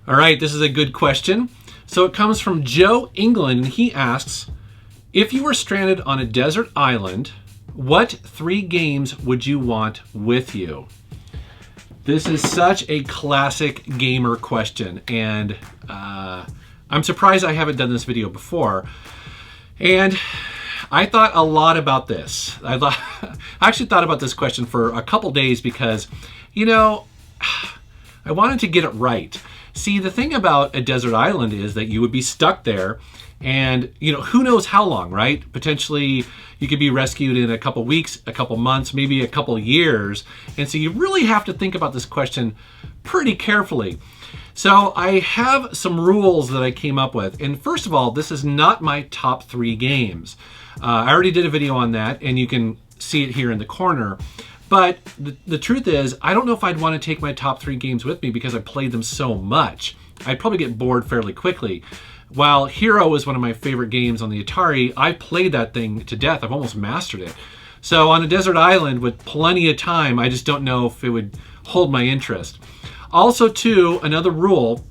All right, this is a good question. So it comes from Joe England, and he asks, if you were stranded on a desert island, what 3 games would you want with you? This is such a classic gamer question, and I'm surprised I haven't done this video before. And I thought a lot about this. I actually thought about this question for a couple days because, you know, I wanted to get it right. See, the thing about a desert island is that you would be stuck there and, you know, who knows how long, right? Potentially you could be rescued in a couple weeks, a couple months, maybe a couple years. And so you really have to think about this question pretty carefully. So I have some rules that I came up with. And first of all, this is not my top 3 games. I already did a video on that, and you can see it here in the corner. But the truth is, I don't know if I'd want to take my top 3 games with me because I played them so much. I'd probably get bored fairly quickly. While Hero is one of my favorite games on the Atari, I played that thing to death. I've almost mastered it. So on a desert island with plenty of time, I just don't know if it would hold my interest. Also, too, another rule,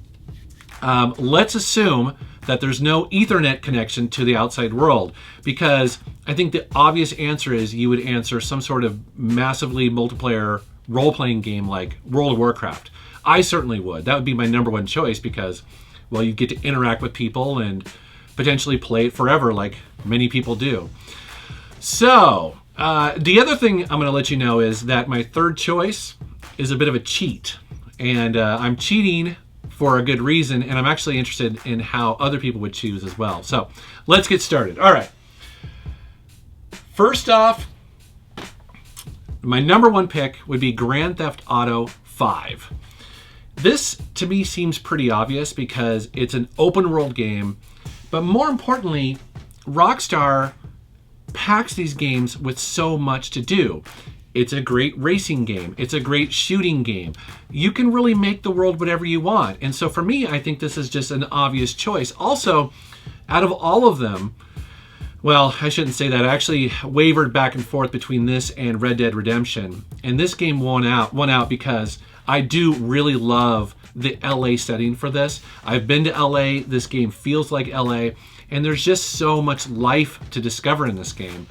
let's assume that there's no Ethernet connection to the outside world, because I think the obvious answer is you would answer some sort of massively multiplayer role-playing game like World of Warcraft. I certainly would. That would be my #1 choice because, well, you get to interact with people and potentially play it forever like many people do. So, the other thing I'm going to let you know is that my 3rd choice is a bit of a cheat. And I'm cheating for a good reason, and I'm actually interested in how other people would choose as well. So let's get started. All right. First off, my #1 pick would be Grand Theft Auto 5. This, to me, seems pretty obvious because it's an open world game, but more importantly, Rockstar packs these games with so much to do. It's a great racing game. It's a great shooting game. You can really make the world whatever you want. And so for me, I think this is just an obvious choice. Also, out of all of them, well, I shouldn't say that. I actually wavered back and forth between this and Red Dead Redemption. And this game won out because I do really love the LA setting for this. I've been to LA. This game feels like LA. And there's just so much life to discover in this game.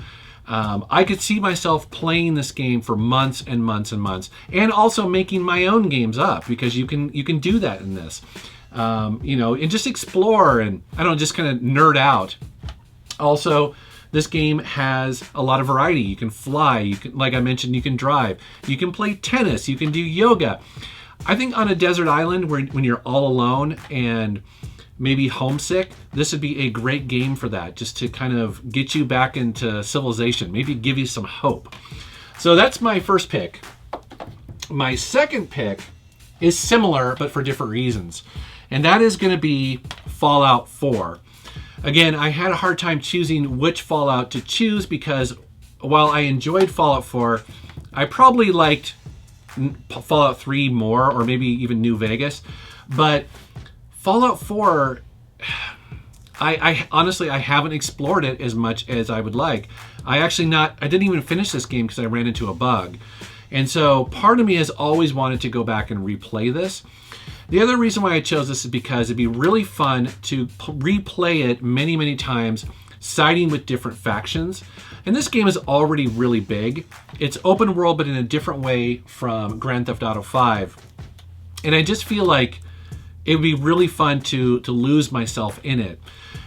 I could see myself playing this game for months and months and months, and also making my own games up because you can do that in this, you know, and just explore and I don't know, just kind of nerd out. Also, this game has a lot of variety. You can fly, you can, like I mentioned, you can drive, you can play tennis, you can do yoga. I think on a desert island when you're all alone and maybe homesick, this would be a great game for that, just to kind of get you back into civilization, maybe give you some hope. So that's my first pick. My second pick is similar, but for different reasons. And that is going to be Fallout 4. Again, I had a hard time choosing which Fallout to choose because while I enjoyed Fallout 4, I probably liked Fallout 3 more, or maybe even New Vegas. But Fallout 4, I honestly, I haven't explored it as much as I would like. I didn't even finish this game because I ran into a bug. And so part of me has always wanted to go back and replay this. The other reason why I chose this is because it'd be really fun to replay it many, many times, siding with different factions. And this game is already really big. It's open world, but in a different way from Grand Theft Auto 5. And I just feel like it would be really fun to lose myself in it.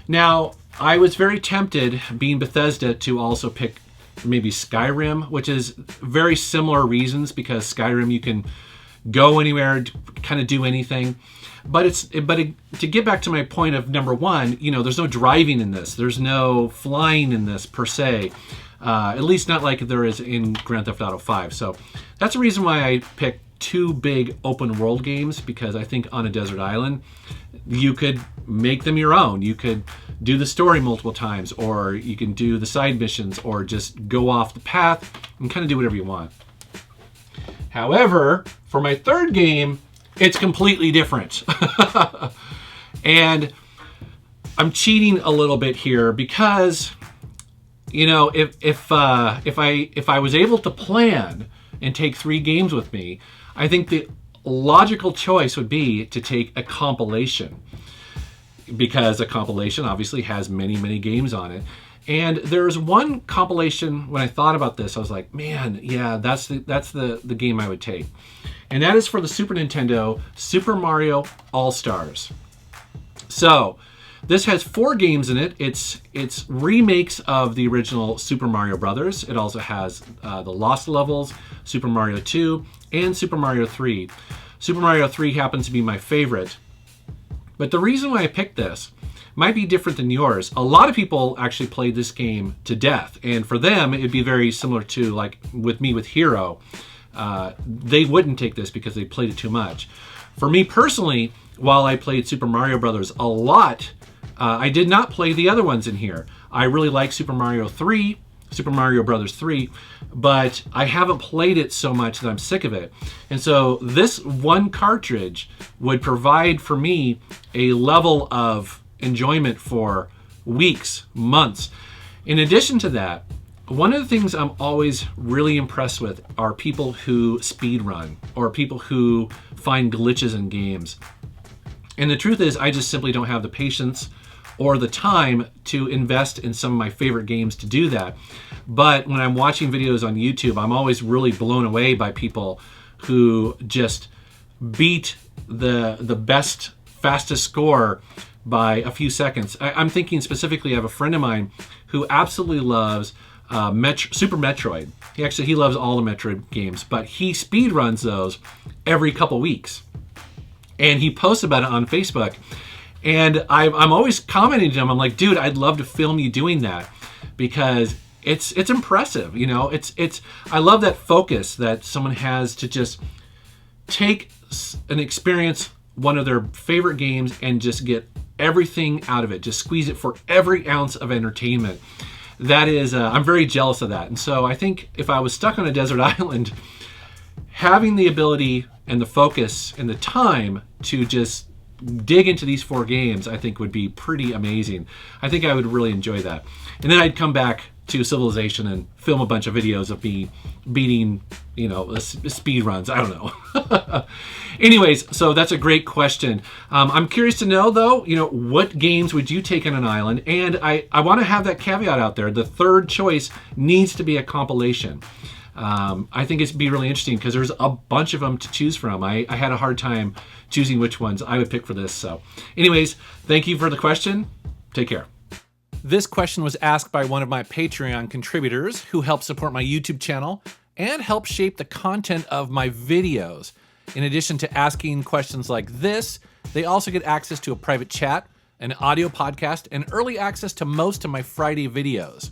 Now, I was very tempted, being Bethesda, to also pick maybe Skyrim, which is very similar reasons, because Skyrim you can go anywhere, kind of do anything. But to get back to my point of #1, you know, there's no driving in this. There's no flying in this per se. At least not like there is in Grand Theft Auto 5. So that's the reason why I picked 2 big open world games, because I think on a desert island, you could make them your own. You could do the story multiple times, or you can do the side missions, or just go off the path and kind of do whatever you want. However, for my 3rd game, it's completely different. And I'm cheating a little bit here because, you know, if I was able to plan and take 3 games with me, I think the logical choice would be to take a compilation, because a compilation obviously has many, many games on it. And there's one compilation, when I thought about this, I was like, man, yeah, that's the game I would take. And that is for the Super Nintendo, Super Mario All-Stars. So this has 4 games in it. It's remakes of the original Super Mario Brothers. It also has the Lost Levels, Super Mario 2, and Super Mario 3. Super Mario 3 happens to be my favorite. But the reason why I picked this might be different than yours. A lot of people actually played this game to death, and for them it'd be very similar to like with me with Hero. They wouldn't take this because they played it too much. For me personally, while I played Super Mario Brothers a lot, I did not play the other ones in here. I really like Super Mario 3, Super Mario Brothers 3, but I haven't played it so much that I'm sick of it. And so this one cartridge would provide for me a level of enjoyment for weeks, months. In addition to that, one of the things I'm always really impressed with are people who speedrun or people who find glitches in games. And the truth is, I just simply don't have the patience or the time to invest in some of my favorite games to do that. But when I'm watching videos on YouTube, I'm always really blown away by people who just beat the best, fastest score by a few seconds. I'm thinking specifically, I have a friend of mine who absolutely loves Super Metroid. He loves all the Metroid games, but he speed runs those every couple weeks. And he posts about it on Facebook. And I'm always commenting to him. I'm like, dude, I'd love to film you doing that, because it's impressive. You know, I love that focus that someone has to just take an experience, one of their favorite games, and just get everything out of it. Just squeeze it for every ounce of entertainment. That is, I'm very jealous of that. And so I think if I was stuck on a desert island, having the ability and the focus and the time to just dig into these 4 games, I think would be pretty amazing. I think I would really enjoy that. And then I'd come back to Civilization and film a bunch of videos of me beating, speed runs. I don't know. Anyways, so that's a great question. I'm curious to know, though, what games would you take on an island? And I want to have that caveat out there. The third choice needs to be a compilation. I think it'd be really interesting because there's a bunch of them to choose from. I had a hard time choosing which ones I would pick for this. So anyways, thank you for the question. Take care. This question was asked by one of my Patreon contributors who helps support my YouTube channel and help shape the content of my videos. In addition to asking questions like this, they also get access to a private chat, an audio podcast, and early access to most of my Friday videos.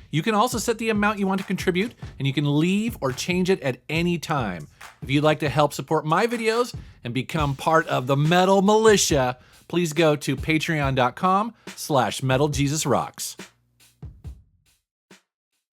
You can also set the amount you want to contribute, and you can leave or change it at any time. If you'd like to help support my videos and become part of the Metal Militia, please go to patreon.com/MetalJesusRocks.